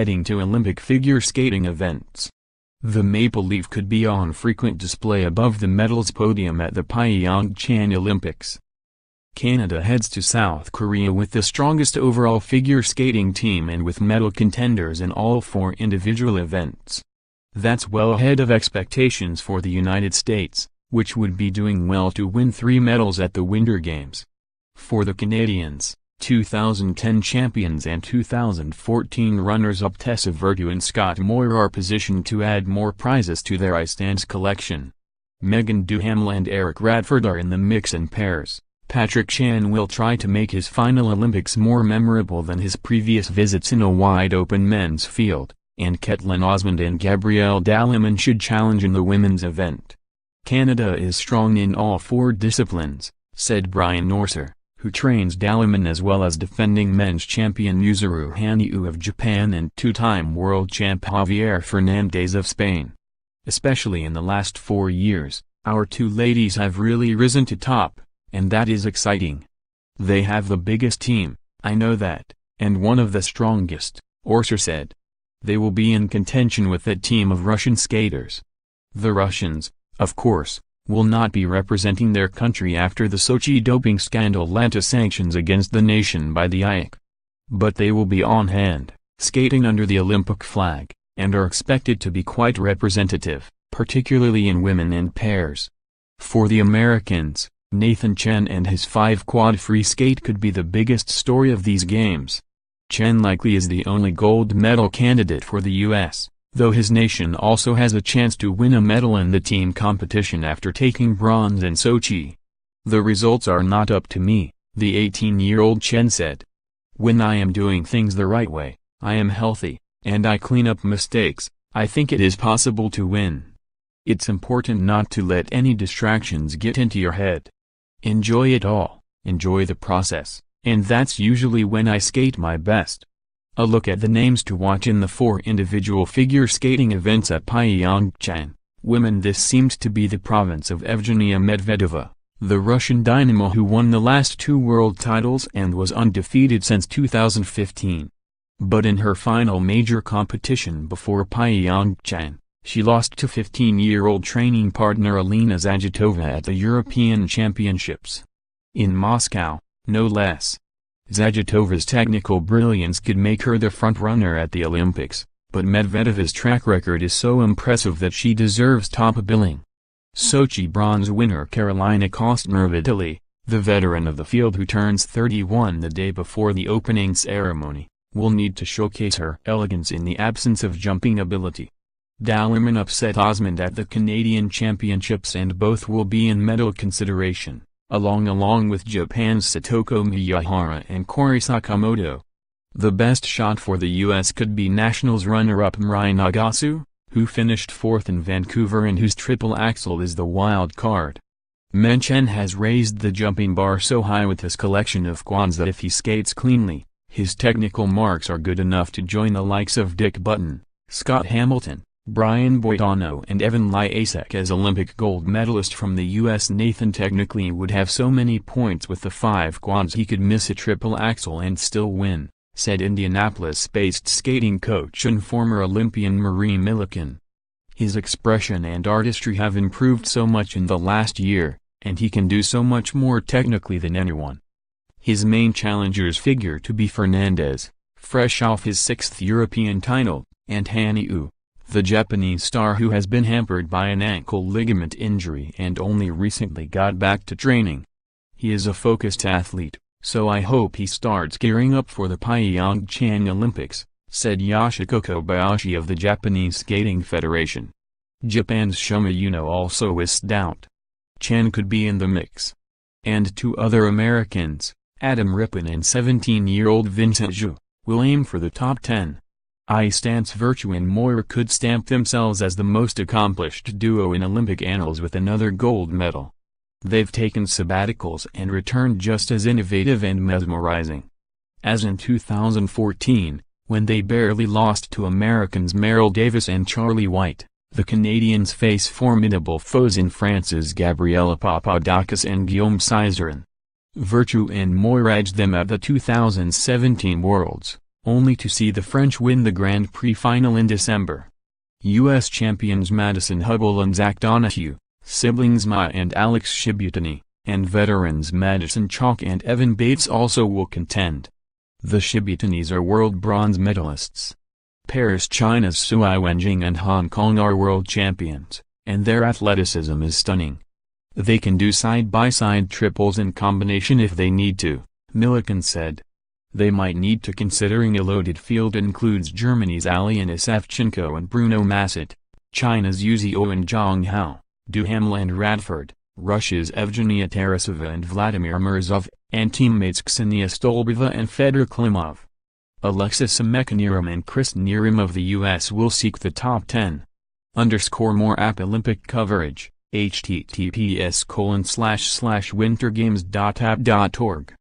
heading to Olympic figure skating events. The maple leaf could be on frequent display above the medals podium at the Pyeongchang Olympics. Canada heads to South Korea with the strongest overall figure skating team and with medal contenders in all 4 individual events. That's well ahead of expectations for the United States, which would be doing well to win 3 medals at the Winter Games. For the Canadians, 2010 champions and 2014 runners-up Tessa and Scott Moir are positioned to add more prizes to their ice dance collection. Meghan Duhamel and Radford are in the mix in pairs. Patrick Chan will try to make his final Olympics more memorable than his previous visits in a wide-open men's field, and Kaetlyn Osmond and Gabrielle Daleman should challenge in the women's event. Canada is strong in all 4 disciplines, said Brian Norser, who trains Daleman as well as defending men's champion Yuzuru Hanyu of Japan and 2-time world champ Javier Fernandez of Spain. Especially in the last 4 years, our 2 ladies have really risen to top. And that is exciting. They have the biggest team, I know that, and one of the strongest, Norser said. They will be in contention with that team of Russian skaters. The Russians, of course, will not be representing their country after the Sochi doping scandal led to sanctions against the nation by the IOC. But they will be on hand, skating under the Olympic flag, and are expected to be quite representative, particularly in women and pairs. For the Americans, Nathan Chen and his 5-quad free skate could be the biggest story of these games. Chen likely is the only gold medal candidate for the U.S., though his nation also has a chance to win a medal in the team competition after taking bronze in Sochi. The results are not up to me, the 18-year-old Chen said. When I am doing things the right way, I am healthy, and I clean up mistakes, I think it is possible to win. It's important not to let any distractions get into your head. Enjoy it all, enjoy the process, and that's usually when I skate my best. A look at the names to watch in the 4 individual figure skating events at Pyeongchang. Women. This seemed to be the province of Evgenia Medvedeva, the Russian dynamo who won the last 2 world titles and was undefeated since 2015. But in her final major competition before Pyeongchang, she lost to 15-year-old training partner Alina Zagitova at the European Championships. In Moscow, no less. Zagitova's technical brilliance could make her the front-runner at the Olympics, but Medvedeva's track record is so impressive that she deserves top billing. Sochi bronze winner Carolina Kostner of Italy, the veteran of the field who turns 31 the day before the opening ceremony, will need to showcase her elegance in the absence of jumping ability. Daleman upset Osmond at the Canadian Championships and both will be in medal consideration, along with Japan's Satoko Miyahara and Kori Sakamoto. The best shot for the U.S. could be nationals runner-up Mirai Nagasu, who finished 4th in Vancouver and whose triple axel is the wild card. Chen has raised the jumping bar so high with his collection of quads that if he skates cleanly, his technical marks are good enough to join the likes of Dick Button, Scott Hamilton, Brian Boitano and Evan Lyasek as Olympic gold medalist from the U.S. Nathan technically would have so many points with the 5 quads he could miss a triple axel and still win, said Indianapolis-based skating coach and former Olympian Marie Milliken. His expression and artistry have improved so much in the last year, and he can do so much more technically than anyone. His main challengers figure to be Fernandez, fresh off his 6th European title, and Hanyu, the Japanese star who has been hampered by an ankle ligament injury and only recently got back to training. He is a focused athlete, so I hope he starts gearing up for the Pyeongchang Olympics, said Yoshiko Kobayashi of the Japanese Skating Federation. Japan's Shoma Yuno also is doubt. Chen could be in the mix. And 2 other Americans, Adam Rippon and 17-year-old Vincent Zhu, will aim for the top 10. Ice dance Virtue and Moir could stamp themselves as the most accomplished duo in Olympic annals with another gold medal. They've taken sabbaticals and returned just as innovative and mesmerizing. As in 2014, when they barely lost to Americans Merrill Davis and Charlie White, the Canadians face formidable foes in France's Gabrielle Papadakis and Guillaume Cizerin. Virtue and Moir edged them at the 2017 Worlds, only to see the French win the Grand Prix final in December. U.S. champions Madison Hubble and Zach Donahue, siblings Maya and Alex Shibutani, and veterans Madison Chalk and Evan Bates also will contend. The Shibutanis are world bronze medalists. Paris China's Sui Wenjing and Hong Kong are world champions, and their athleticism is stunning. They can do side-by-side triples in combination if they need to, Millikan said. They might need to, considering a loaded field includes Germany's Alina Savchenko and Bruno Massett, China's Yuzhou and Zhang Hao, Duhamel and Radford, Russia's Evgenia Tarasova and Vladimir Murzov, and teammates Ksenia Stolbova and Fedor Klimov. Alexis Amekaniram and Chris Niram of the U.S. will seek the top 10. _More app Olympic coverage, https://wintergames.app.org